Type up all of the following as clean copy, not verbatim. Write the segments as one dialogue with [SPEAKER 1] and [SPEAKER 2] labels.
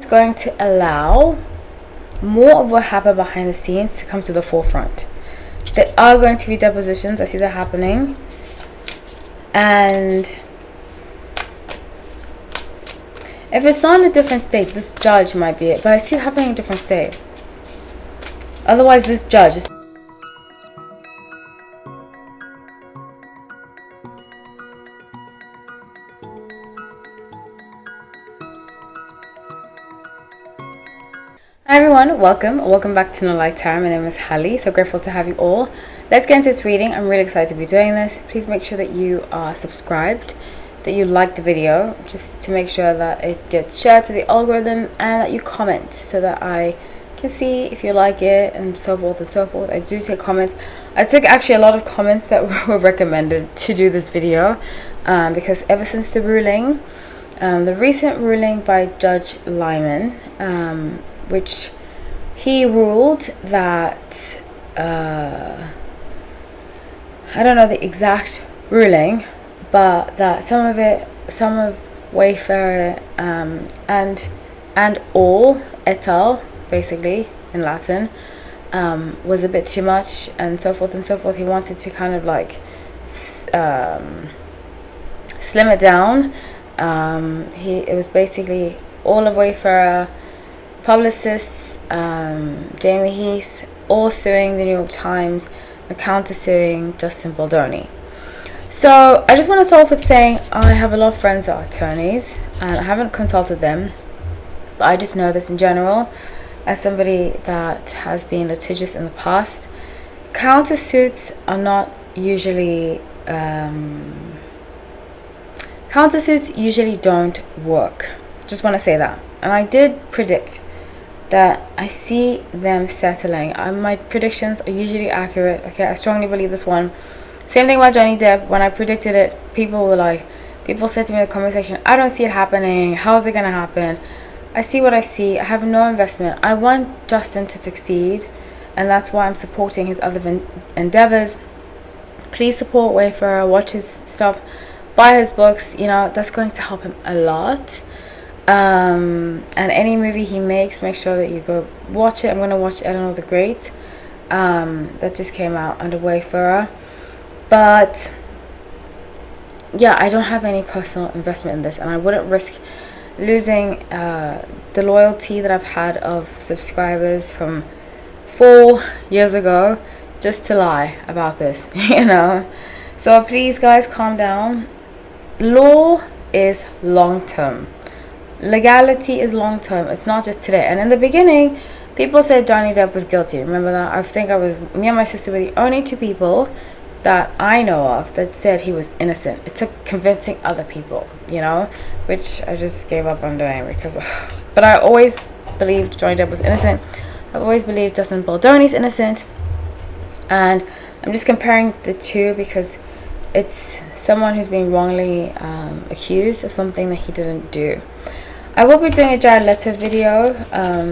[SPEAKER 1] going to allow more of what happened behind the scenes to come to the forefront. There are going to be depositions. I see that happening. And if it's not in a different state, this judge might be it. But I see it happening in a different state. Otherwise, this judge is... Hi everyone, welcome back to No Light Tarot. My name is Hallie, so grateful to have you all. Let's get into this reading. I'm really excited to be doing this. Please make sure that you are subscribed, that you like the video, just to make sure that it gets shared to the algorithm, and that you comment so that I can see if you like it, and so forth and so forth. I do take comments. I took actually a lot of comments that were recommended to do this video because ever since the ruling, the recent ruling by Judge Lyman, which he ruled that I don't know the exact ruling, but that some of Wayfarer and all et al, basically in Latin, was a bit too much, and so forth and so forth. He wanted to kind of like slim it down. It was basically all of Wayfarer, publicists, Jamie Heath, all suing the New York Times and counter-suing Justin Baldoni. So I just want to start off with saying I have a lot of friends that are attorneys, and I haven't consulted them, but I just know this in general as somebody that has been litigious in the past. Countersuits are not usually countersuits usually don't work. Just want to say that. And I did predict that I see them settling. My predictions are usually accurate. Okay, I strongly believe this one. Same thing about Johnny Depp. When I predicted it, people said to me in the comment section, I don't see it happening. How's it gonna happen? I see what I see. I have no investment. I want Justin to succeed, and that's why I'm supporting his other endeavors. Please support Wayfarer, watch his stuff, buy his books. You know, that's going to help him a lot. And any movie he makes, make sure that you go watch it. I'm going to watch Eleanor the Great, that just came out under Wayfarer. But yeah, I don't have any personal investment in this, and I wouldn't risk losing the loyalty that I've had of subscribers from 4 years ago just to lie about this, you know. So please guys, calm down. Law is long term. Legality is long term. It's not just today. And in the beginning, people said Johnny Depp was guilty. Remember that? I think me and my sister were the only two people that I know of that said he was innocent. It took convincing other people, you know, which I just gave up on doing because but I always believed Johnny Depp was innocent. I've always believed Justin Baldoni's innocent, and I'm just comparing the two because it's someone who's been wrongly accused of something that he didn't do. I will be doing a Jared Leto video.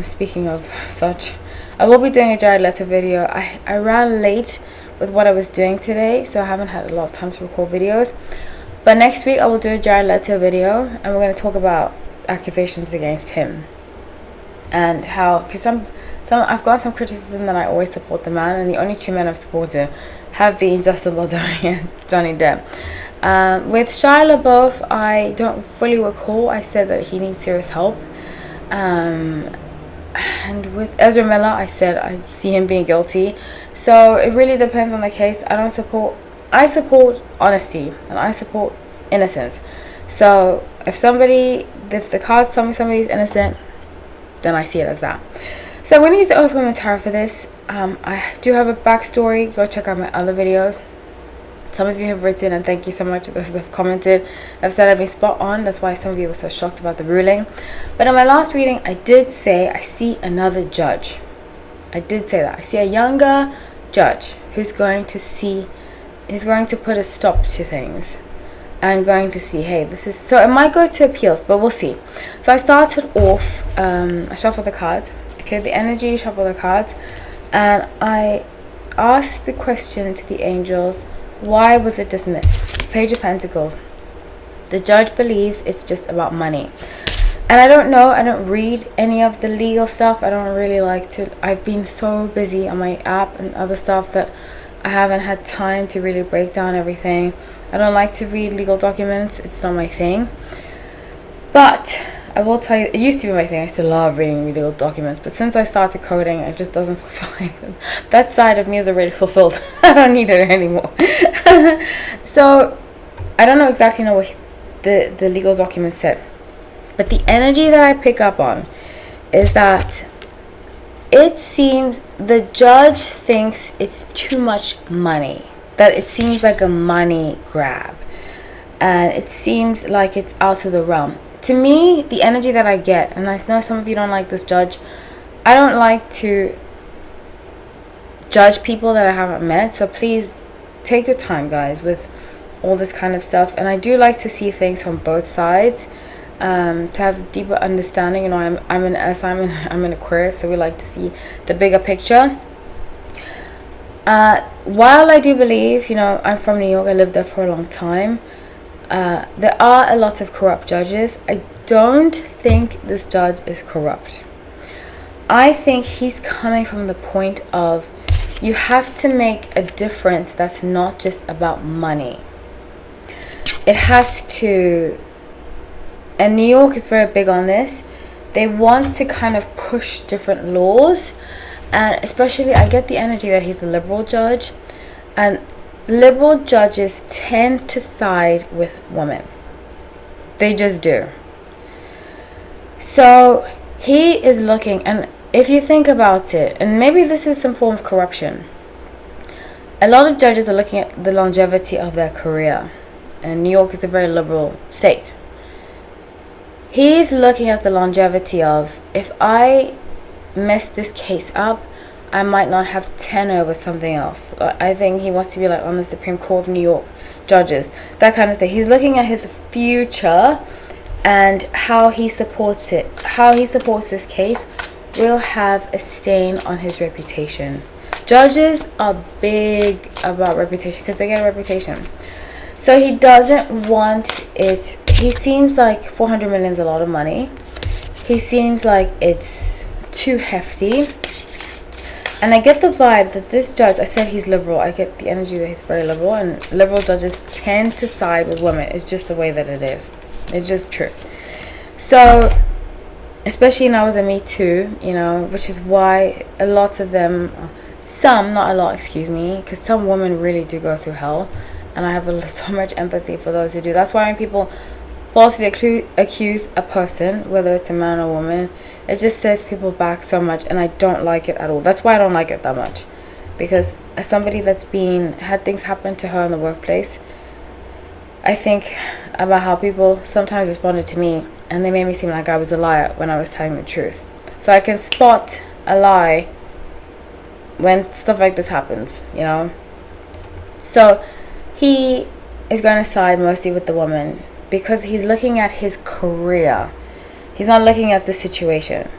[SPEAKER 1] Speaking of such, I will be doing a Jared Leto video. I ran late with what I was doing today, so I haven't had a lot of time to record videos. But next week I will do a Jared Leto video, and we're going to talk about accusations against him and how, because I've got some criticism that I always support the man, and the only two men I've supported have been Justin Baldoni and Johnny Depp. With Shia LaBeouf, I don't fully recall. I said that he needs serious help. And with Ezra Miller, I said I see him being guilty. So it really depends on the case. I support honesty, and I support innocence. So if the cards tell me somebody's innocent, then I see it as that. So I'm going to use the Earth Woman Tarot for this. I do have a backstory. Go check out my other videos. Some of you have written, and thank you so much. Those that have commented, I've said I've been spot on. That's why some of you were so shocked about the ruling. But in my last reading, I did say I see another judge. I did say that. I see a younger judge who's going to put a stop to things, and going to see, hey, this is... So it might go to appeals, but we'll see. So I started off, I shuffled the cards. Okay, the energy, shuffle the cards. And I asked the question to the angels, why was it dismissed? Page of Pentacles. The judge believes it's just about money. And I don't know, I don't read any of the legal stuff. I don't really like to. I've been so busy on my app and other stuff that I haven't had time to really break down everything. I don't like to read legal documents, it's not my thing. But I will tell you, it used to be my thing. I used to love reading legal documents, but since I started coding, it just doesn't fulfill me. That side of me is already fulfilled. I don't need it anymore. So I don't know exactly know what the legal document said, but the energy that I pick up on is that it seems the judge thinks it's too much money, that it seems like a money grab, and it seems like it's out of the realm. To me, the energy that I get, and I know some of you don't like this judge, I don't like to judge people that I haven't met, so please take your time, guys, with all this kind of stuff. And I do like to see things from both sides, to have deeper understanding. You know, I'm an Aquarius, so we like to see the bigger picture. While I do believe, you know, I'm from New York, I lived there for a long time. There are a lot of corrupt judges. I don't think this judge is corrupt. I think he's coming from the point of you have to make a difference that's not just about money. It has to, and New York is very big on this. They want to kind of push different laws, and especially I get the energy that he's a liberal judge, and liberal judges tend to side with women. They just do. So he is looking, and if you think about it, and maybe this is some form of corruption, a lot of judges are looking at the longevity of their career, and New York is a very liberal state. He's looking at the longevity of, if I mess this case up, I might not have tenure with something else. I think he wants to be like on the Supreme Court of New York judges, that kind of thing. He's looking at his future and how he supports it. How he supports this case will have a stain on his reputation. Judges are big about reputation because they get a reputation. So he doesn't want it. He seems like 400 million is a lot of money. He seems like it's too hefty. And I get the vibe that this judge, I said he's liberal, I get the energy that he's very liberal, and liberal judges tend to side with women. It's just the way that it is. It's just true. So, especially now with the Me Too, you know, which is why a lot of them, some, not a lot, excuse me, because some women really do go through hell, and I have so much empathy for those who do. That's why when people falsely accuse a person, whether it's a man or woman, it just sets people back so much, and I don't like it at all. That's why I don't like it that much, because as somebody that's had things happen to her in the workplace, I think about how people sometimes responded to me, and they made me seem like I was a liar when I was telling the truth. So I can spot a lie when stuff like this happens, you know. So he is going to side mostly with the woman because he's looking at his career. He's not looking at the situation.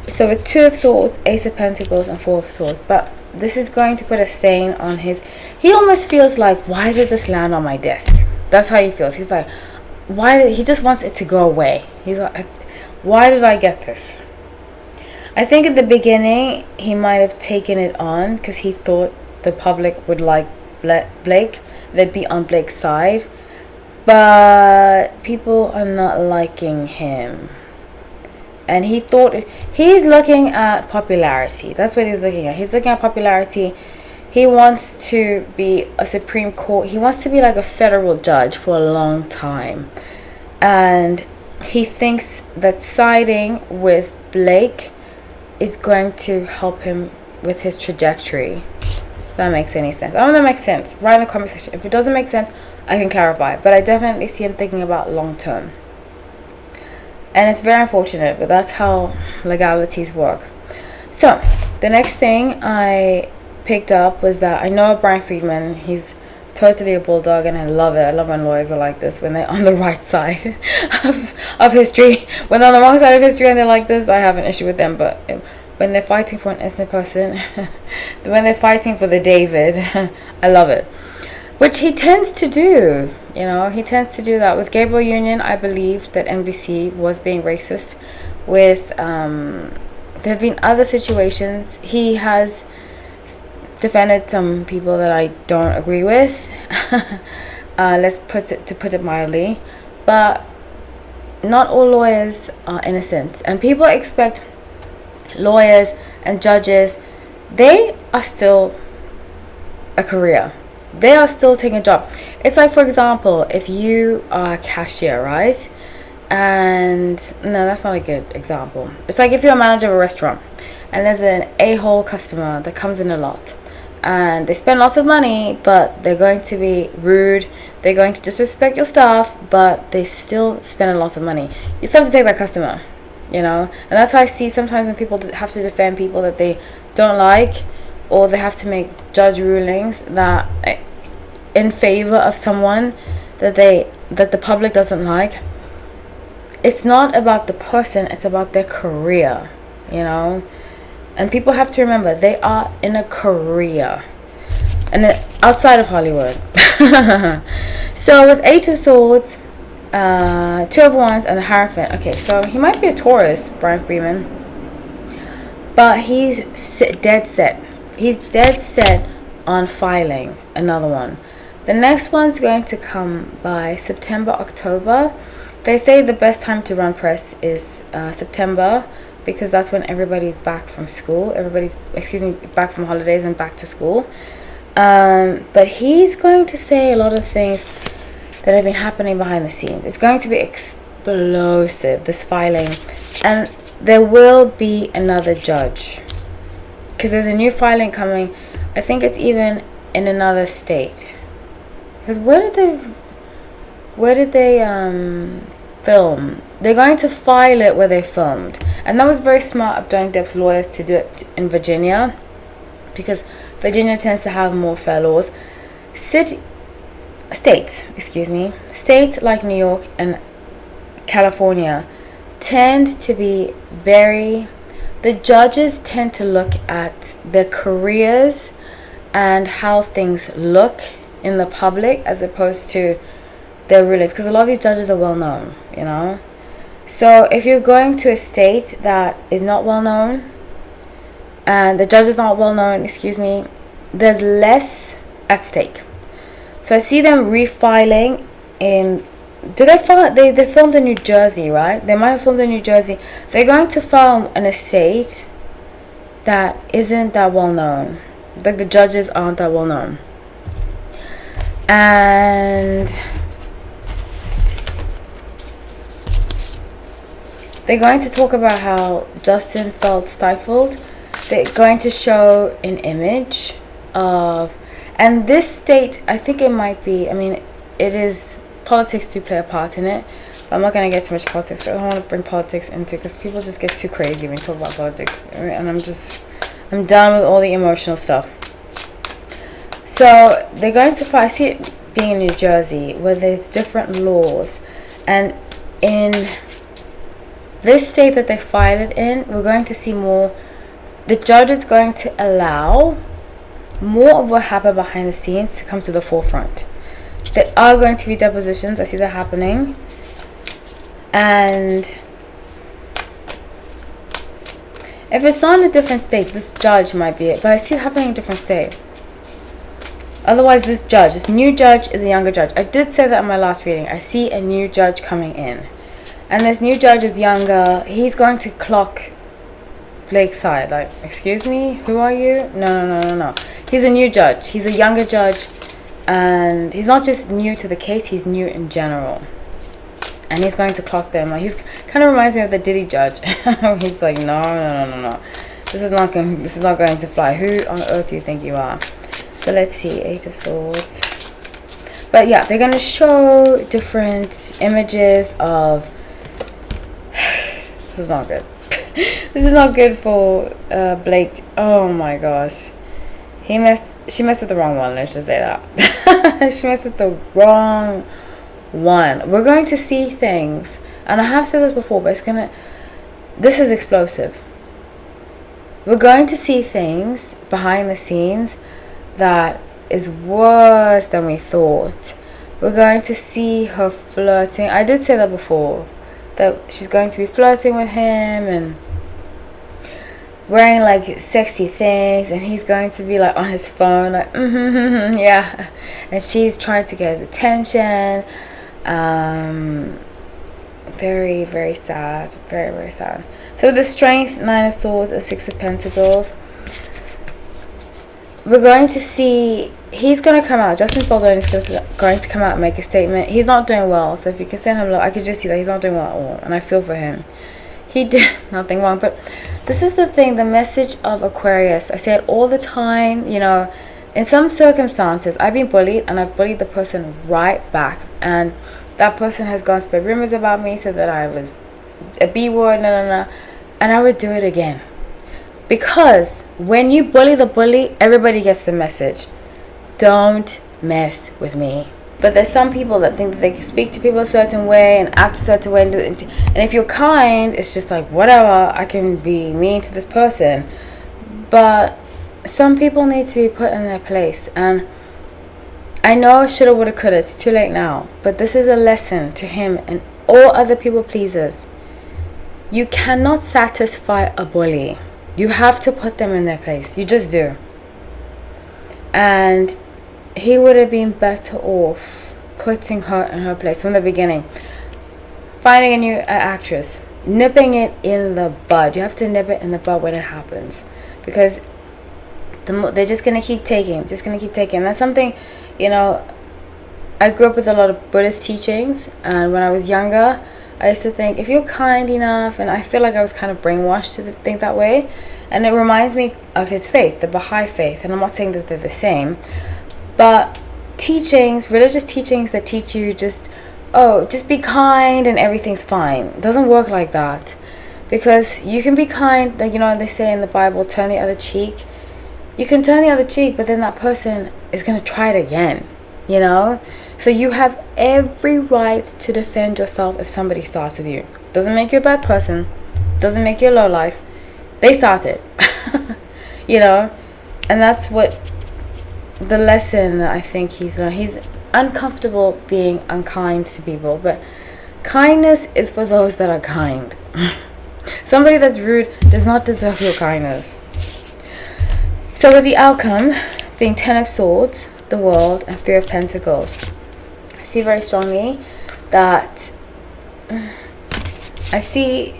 [SPEAKER 1] So with 2 of Swords, Ace of Pentacles, and 4 of Swords. But this is going to put a stain on his... He almost feels like, why did this land on my desk? That's how he feels. He's like, he just wants it to go away. He's like, why did I get this? I think at the beginning, he might have taken it on because he thought the public would like Blake. They'd be on Blake's side. But people are not liking him. And he thought, he's looking at popularity. That's what he's looking at. He's looking at popularity. He wants to be a Supreme Court. He wants to be like a federal judge for a long time. And he thinks that siding with Blake is going to help him with his trajectory. If that makes any sense. I don't know if that makes sense. Write in the comment section. If it doesn't make sense, I can clarify, but I definitely see him thinking about long term. And it's very unfortunate, but that's how legalities work. So, the next thing I picked up was that I know Brian Friedman, he's totally a bulldog, and I love it. I love when lawyers are like this, when they're on the right side of history. When they're on the wrong side of history and they're like this, I have an issue with them, but when they're fighting for an innocent person, when they're fighting for the David, I love it. which he tends to do. You know, he tends to do that. With Gabriel Union, I believed that NBC was being racist. With there have been other situations. He has defended some people that I don't agree with. Let's put it mildly, but not all lawyers are innocent, and people expect lawyers and judges. They are still a career. They are still taking a job. It's like, for example, if you are a cashier, right? And no, that's not a good example. It's like if you're a manager of a restaurant and there's an a-hole customer that comes in a lot and they spend lots of money, but they're going to be rude, they're going to disrespect your staff, but they still spend a lot of money. You still have to take that customer, you know? And that's how I see sometimes when people have to defend people that they don't like, or they have to make judge rulings that in favor of someone that the public doesn't like. It's not about the person, it's about their career, you know? And people have to remember, they are in a career, and outside of Hollywood. So with Eight of Swords, Two of Wands, and the Hierophant. Okay, so he might be a Taurus, Brian Freeman, but he's dead set. He's dead set on filing another one. The next one's going to come by September, October. They say the best time to run press is September, because that's when everybody's back from school. Back from holidays and back to school. But he's going to say a lot of things that have been happening behind the scenes. It's going to be explosive, this filing. And there will be another judge, because there's a new filing coming. I think it's even in another state. Because where did they film? They're going to file it where they filmed. And that was very smart of Johnny Depp's lawyers to do it in Virginia, because Virginia tends to have more fair laws. States like New York and California tend to be the judges tend to look at their careers and how things look in the public as opposed to their rulings, because a lot of these judges are well known, you know. So if you're going to a state that is not well known and the judge is not well known, there's less at stake. So I see them refiling in. Did they file? They filmed in New Jersey, right? They might have filmed in New Jersey. They're going to film in a state that isn't that well known. Like the judges aren't that well known. And they're going to talk about how Justin felt stifled. They're going to show an image of, and this state, I think it might be, it is, politics do play a part in it, but I'm not going to get too much politics. I don't want to bring politics into, because people just get too crazy when you talk about politics, and I'm done with all the emotional stuff. So they're going to I see it being in New Jersey, where there's different laws, and in this state that they filed it in, we're going to see more. The judge is going to allow more of what happened behind the scenes to come to the forefront. There are going to be depositions. I see that happening. And if it's not in a different state, this judge might be it. But I see it happening in a different state. Otherwise, this new judge is a younger judge. I did say that in my last reading. I see a new judge coming in. And this new judge is younger. He's going to clock Blake's side. Like, excuse me? Who are you? No. He's a new judge. He's a younger judge. And he's not just new to the case. He's new in general. And he's going to clock them. Like, he's kind of reminds me of the Diddy judge. He's like, no. This is not going to fly. Who on earth do you think you are? So let's see. 8 of Swords. But yeah, they're going to show different images of... This is not good. This is not good for Blake. Oh my gosh. She messed with the wrong one. Let's just say that. She messed with the wrong one. We're going to see things. And I have said this before, but this is explosive. We're going to see things behind the scenes that is worse than we thought. We're going to see her flirting. I did say that before, that she's going to be flirting with him and wearing like sexy things, and he's going to be like on his phone like yeah, and she's trying to get his attention. Very, very sad. Very, very sad. So the Strength, 9 of Swords and 6 of Pentacles, we're going to see, he's going to come out, Justin Spalding is going to come out and make a statement. He's not doing well, so if you can send him love, I could just see that he's not doing well at all, and I feel for him. He did nothing wrong, but this is the thing, the message of Aquarius. I say it all the time, you know, in some circumstances, I've been bullied, and I've bullied the person right back, and that person has gone spread rumors about me, said that I was a B-word, and I would do it again. Because when you bully the bully, everybody gets the message. Don't mess with me. But there's some people that think that they can speak to people a certain way and act a certain way. And if you're kind, it's just like, whatever, I can be mean to this person. But some people need to be put in their place. And I know shoulda, woulda, coulda. It's too late now. But this is a lesson to him and all other people pleasers. You cannot satisfy a bully. You have to put them in their place. You just do. And he would have been better off putting her in her place from the beginning. Finding a new actress. Nipping it in the bud. You have to nip it in the bud when it happens. Because they're just going to keep taking. Just going to keep taking. That's something, you know, I grew up with a lot of Buddhist teachings. And when I was younger, I used to think, if you're kind enough, and I feel like I was kind of brainwashed to think that way. And it reminds me of his faith, the Baha'i faith. And I'm not saying that they're the same. But teachings, religious teachings that teach you just be kind and everything's fine. It doesn't work like that. Because you can be kind, like, you know, they say in the Bible, turn the other cheek. You can turn the other cheek, but then that person is going to try it again, you know? So you have every right to defend yourself if somebody starts with you. Doesn't make you a bad person. Doesn't make you a low life. They started. You know? And that's what the lesson that I think he's learned. He's uncomfortable being unkind to people. But kindness is for those that are kind. Somebody that's rude does not deserve your kindness. So with the outcome being 10 of Swords, the World, and 3 of Pentacles, I see very strongly that I see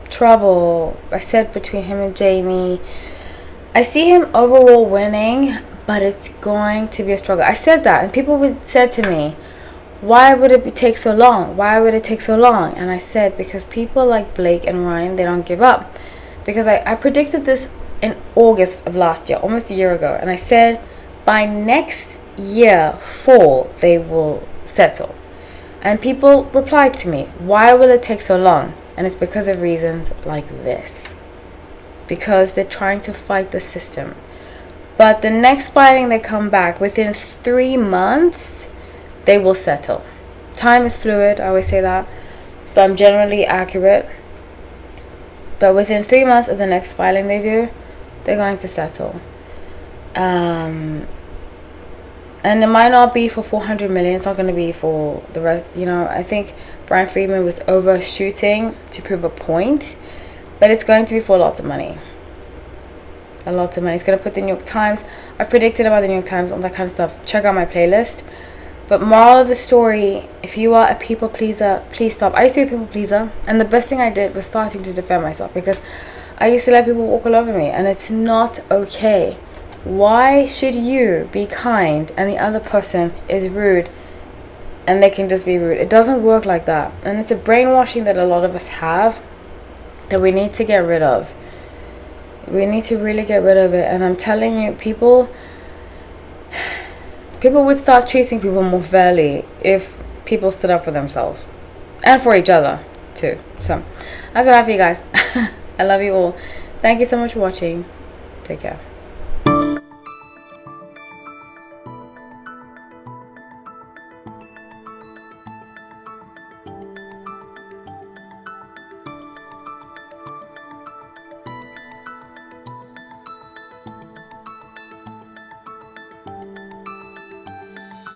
[SPEAKER 1] trouble. I said between him and Jamie. I see him overall winning, but it's going to be a struggle. I said that, and people said to me, why would it take so long? Why would it take so long? And I said, because people like Blake and Ryan, they don't give up. Because I predicted this in August of last year, almost a year ago. And I said, by next year, fall, they will settle. And people replied to me, why will it take so long? And it's because of reasons like this. Because they're trying to fight the system. But the next fighting they come back, within 3 months, they will settle. Time is fluid, I always say that. But I'm generally accurate. But within 3 months of the next filing they do, they're going to settle. And it might not be for 400 million. It's not going to be for the rest. You know, I think Brian Friedman was overshooting to prove a point. But it's going to be for a lot of money. A lot of money. It's going to put the New York Times. I've predicted about the New York Times, all that kind of stuff. Check out my playlist. But moral of the story, if you are a people pleaser, please stop. I used to be a people pleaser. And the best thing I did was starting to defend myself. Because I used to let people walk all over me. And it's not okay. Why should you be kind and the other person is rude and they can just be rude? It doesn't work like that. And it's a brainwashing that a lot of us have that we need to get rid of. We need to really get rid of it. And I'm telling you, people would start treating people more fairly if people stood up for themselves. And for each other, too. So, that's what I have for you guys. I love you all. Thank you so much for watching. Take care.